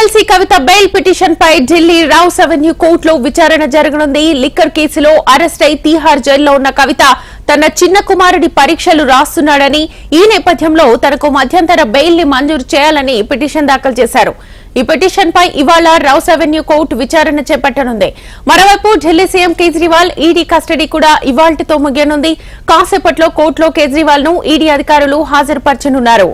MLC కవిత bail petition పై Delhi rows avenue కోర్టులో విచారణ జరగనుంది. లిక్కర్ కేసులో అరెస్ట్ అయి తీహార్ జైల్లో ఉన్న కవిత తన చిన్న కుమారుడి పరీక్షలు రాస్తున్నాడని, ఈ నేపథ్యంలో తనకు మధ్యంతర బెయిల్ ని మంజూరు చేయాలని పిటిషన్ దాఖలు చేశారు. ఈ పిటిషన్ పై ఇవాళ రౌస్ అవెన్యూ కోర్టు విచారణ చేపట్టనుంది. మరోవైపు Delhi CM Kejriwal ED custody కూడా ఇవాళ్టితో ముగియనుంది. కాసేపట్లో కోర్టులో కేజ్రీవాల్ ను ఈడీ అధికారులు హాజరుపరచనున్నారు.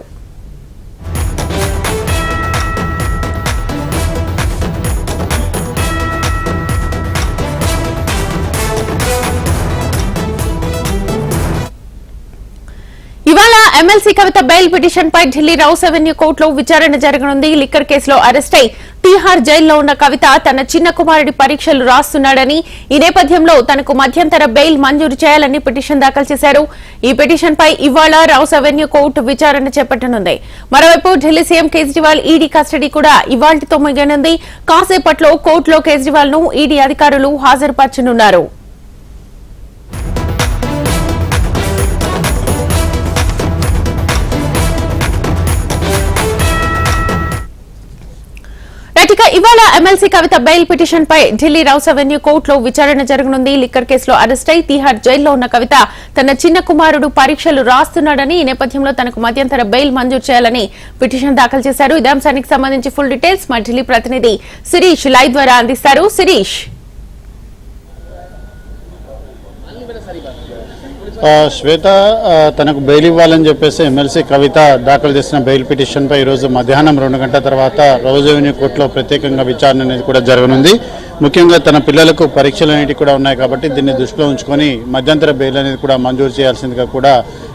ఇవాళ ఎమ్మెల్సీ కవిత బెయిల్ పిటిషన్ పై ఢిల్లీ రౌస్ అవెన్యూ కోర్టులో విచారణ జరగనుంది. లిక్కర్ కేసులో అరెస్ట్ అయి తీహార్ జైల్లో ఉన్న కవిత తన చిన్న కుమారుడి పరీక్షలు రాస్తున్నాడని, ఈ నేపథ్యంలో తనకు మధ్యంతర బెయిల్ మంజూరు చేయాలని పిటిషన్ దాఖలు చేశారు. ఈ పిటిషన్ పై ఇవాళ రౌస్ అవెన్యూ కోర్టు విచారణ చేపట్టనుంది. మరోవైపు Delhi CM Kejriwal ED custody కూడా ఇవాళ్టితో ముగియనుంది. కాసేపట్లో కోర్టులో కేజ్రీవాల్ ను ఈడీ అధికారులు హాజరుపరచనున్నారు. ఇవాళ ఎమ్మెల్సీ కవిత బెయిల్ పిటిషన్ పై ఢిల్లీ రౌస్ అవెన్యూ కోర్టులో విచారణ జరగనుంది. లిక్కర్ కేసులో అరెస్ట్ అయి తీహార్ జైల్లో ఉన్న కవిత తన చిన్న కుమారుడు పరీక్షలు రాస్తున్నాడని, ఈ నేపథ్యంలో తనకు మధ్యంతర బెయిల్ మంజూరు చేయాలని పిటిషన్ దాఖలు చేశారు. ఇదే అంశానికి సంబంధించి ఫుల్ డీటెయిల్స్ మా ఢిల్లీ ప్రతినిధి శిరీష్ లైవ్ ద్వారా అందిస్తారు. శిరీష్, శ్వేత, తనకు బెయిల్ ఇవ్వాలని చెప్పేసి ఎమ్మెల్సీ కవిత దాఖలు చేసిన బెయిల్ పిటిషన్ పై ఈరోజు మధ్యాహ్నం 2 గంటల తర్వాత రౌస్ అవెన్యూ కోర్టులో ప్రత్యేకంగా విచారణ అనేది కూడా జరగనుంది. ముఖ్యంగా తన పిల్లలకు పరీక్షలు అనేవి కూడా ఉన్నాయి కాబట్టి దీన్ని దృష్టిలో ఉంచుకొని మధ్యంతర బెయిల్ అనేది కూడా మంజూరు చేయాల్సిందిగా కూడా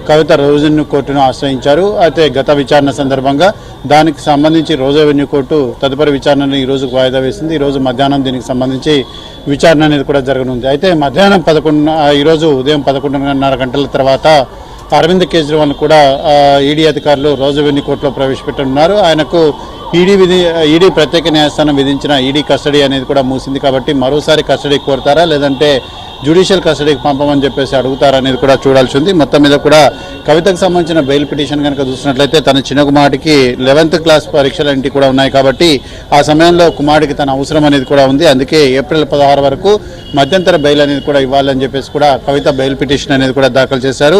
కవిత రౌస్ అవెన్యూ కోర్టును ఆశ్రయించారు. అయితే గత విచారణ సందర్భంగా దానికి సంబంధించి రౌస్ అవెన్యూ కోర్టు తదుపరి విచారణను ఈ రోజుకు వాయిదా వేసింది. ఈ రోజు మధ్యాహ్నం దీనికి సంబంధించి విచారణ అనేది కూడా జరగనుంది. అయితే మధ్యాహ్నం ఈరోజు ఉదయం 11:30 గంటల తర్వాత అరవింద్ కేజ్రీవాల్ కూడా ఈడీ అధికారులు రౌస్ అవెన్యూ కోర్టులో ప్రవేశపెట్టనున్నారు. ఆయనకు ఈడీ ప్రత్యేక న్యాయస్థానం విధించిన ఈడీ కస్టడీ అనేది కూడా మూసింది కాబట్టి మరోసారి కస్టడీ కోరుతారా లేదంటే జ్యుడిషియల్ కస్టడీకి పంపమని చెప్పేసి అడుగుతారా అనేది కూడా చూడాల్సి ఉంది. మొత్తం మీద కూడా కవితకు సంబంధించిన బెయిల్ పిటిషన్ కనుక చూసినట్లయితే తన చిన్న కుమారుడికి 11th క్లాస్ పరీక్షలు కూడా ఉన్నాయి కాబట్టి ఆ సమయంలో కుమారుడికి తన అవసరం అనేది కూడా ఉంది. అందుకే ఏప్రిల్ 16 వరకు మధ్యంతర బెయిల్ అనేది కూడా ఇవ్వాలని చెప్పేసి కూడా కవిత బెయిల్ పిటిషన్ అనేది కూడా దాఖలు చేశారు.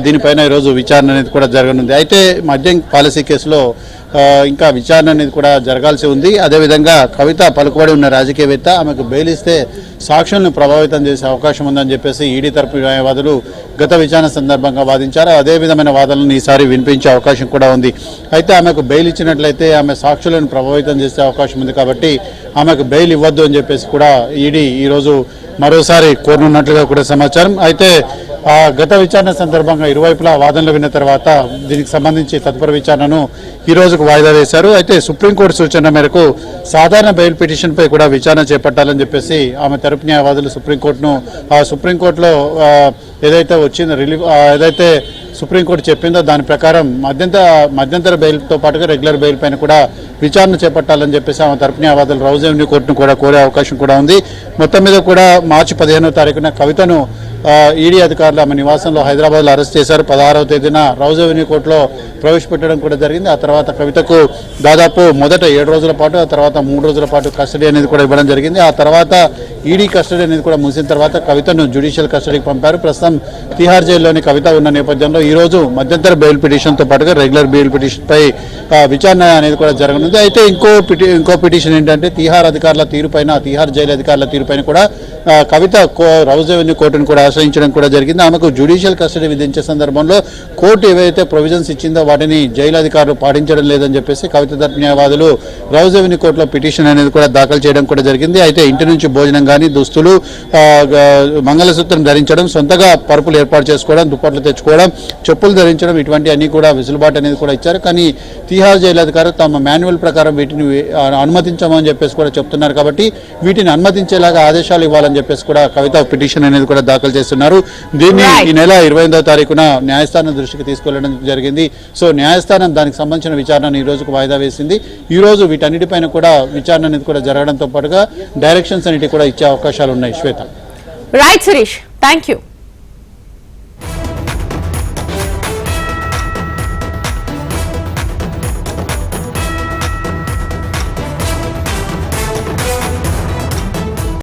దీనిపైన ఈరోజు విచారణ అనేది కూడా జరగనుంది. అయితే మద్యం పాలసీ కేసులో ఇంకా విచారణ అనేది కూడా జరగాల్సి ఉంది. అదేవిధంగా కవిత పలుకుబడి ఉన్న రాజకీయవేత్త, ఆమెకు బెయిల్ ఇస్తే సాక్షులను ప్రభావితం చేసే అవకాశం ఉందని చెప్పేసి ఈడీ తరపు న్యాయవాదులు గత విచారణ సందర్భంగా వాదించారు. అదే విధమైన వాదనలను ఈసారి వినిపించే అవకాశం కూడా ఉంది. అయితే ఆమెకు బెయిల్ ఇచ్చినట్లయితే ఆమె సాక్షులను ప్రభావితం చేసే అవకాశం ఉంది కాబట్టి ఆమెకు బెయిల్ ఇవ్వద్దు అని చెప్పేసి కూడా ఈడీ ఈరోజు మరోసారి కోరనున్నట్లుగా కూడా సమాచారం. అయితే గత విచారణ సందర్భంగా ఇరువైపులా వాదనలు విన్న తర్వాత దీనికి సంబంధించి తదుపరి విచారణను ఈ రోజుకు వాయిదా వేశారు. అయితే సుప్రీంకోర్టు సూచన మేరకు సాధారణ బెయిల్ పిటిషన్పై కూడా విచారణ చేపట్టాలని చెప్పేసి ఆమె తరపు న్యాయవాదులు సుప్రీంకోర్టులో ఏదైతే వచ్చిందో ఏదైతే సుప్రీంకోర్టు చెప్పిందో దాని ప్రకారం మధ్యంతర బెయిల్తో పాటుగా రెగ్యులర్ బెయిల్ పైన కూడా విచారణ చేపట్టాలని చెప్పేసి ఆమె తరపు న్యాయవాదులు రౌస్ అవెన్యూ కోర్టును కూడా కోరే అవకాశం కూడా ఉంది. మొత్తం మీద కూడా మార్చి 15వ తారీఖున కవితను ఈడీ అధికారులు ఆమె నివాసంలో హైదరాబాద్లో అరెస్ట్ చేశారు. 16వ తేదీన రౌస్ అవెన్యూ కోర్టులో ప్రవేశపెట్టడం కూడా జరిగింది. ఆ తర్వాత కవితకు దాదాపు మొదట 7 రోజుల పాటు, ఆ తర్వాత 3 రోజుల పాటు కస్టడీ అనేది కూడా ఇవ్వడం జరిగింది. ఆ తర్వాత ఈడీ కస్టడీ అనేది కూడా ముగిసిన తర్వాత కవితను జ్యుడిషియల్ కస్టడీకి పంపారు. ప్రస్తుతం తీహార్ జైల్లోని కవిత ఉన్న నేపథ్యంలో ఈ రోజు మధ్యంతర బెయిల్ పిటిషన్తో పాటుగా రెగ్యులర్ బెయిల్ పిటిషన్పై విచారణ అనేది కూడా జరగనుంది. అయితే ఇంకో పిటిషన్ ఏంటంటే తీహార్ జైలు అధికారుల తీరుపైన కూడా కవిత రౌస్ అవెన్యూ కోర్టును కూడా ఆశ్రయించడం కూడా జరిగింది. ఆమెకు జ్యుడిషియల్ కస్టడీ విధించే సందర్భంలో కోర్టు ఏవైతే ప్రొవిజన్స్ ఇచ్చిందో వాటిని జైలు అధికారులు పాటించడం లేదని చెప్పేసి కవిత తరపు న్యాయవాదులు రౌస్ అవెన్యూ కోర్టులో పిటిషన్ అనేది కూడా దాఖలు చేయడం కూడా జరిగింది. అయితే ఇంటి నుంచి భోజనం కానీ, దుస్తులు, మంగళసూత్రం ధరించడం, సొంతగా పరుపులు ఏర్పాటు చేసుకోవడం, దుప్పట్లు తెచ్చుకోవడం, చెప్పులు ధరించడం, ఇటువంటి అన్ని కూడా వెసులుబాటు అనేది కూడా ఇచ్చారు. కానీ తీహార్ జైలు అధికారులు తమ మాన్యువల్ ప్రకారం వీటిని అనుమతించమని చెప్పేసి కూడా చెప్తున్నారు కాబట్టి వీటిని అనుమతించేలాగా ఆదేశాలు ఇవ్వాలని చెప్పేసి కూడా కవిత పిటిషన్ అనేది కూడా దాఖలు చేస్తున్నారు. దీన్ని ఈ నెల 28వ తారీఖున న్యాయస్థానం దృష్టికి తీసుకెళ్లడం జరిగింది. సో న్యాయస్థానం దానికి సంబంధించిన విచారణను ఈ రోజుకు వాయిదా వేసింది. ఈ రోజు వీటన్నిటిపైన కూడా విచారణ అనేది కూడా జరగడంతో పాటుగా డైరెక్షన్స్ అనేవి కూడా ఇచ్చే అవకాశాలు ఉన్నాయి. Shweta. Right Shirish, thank you.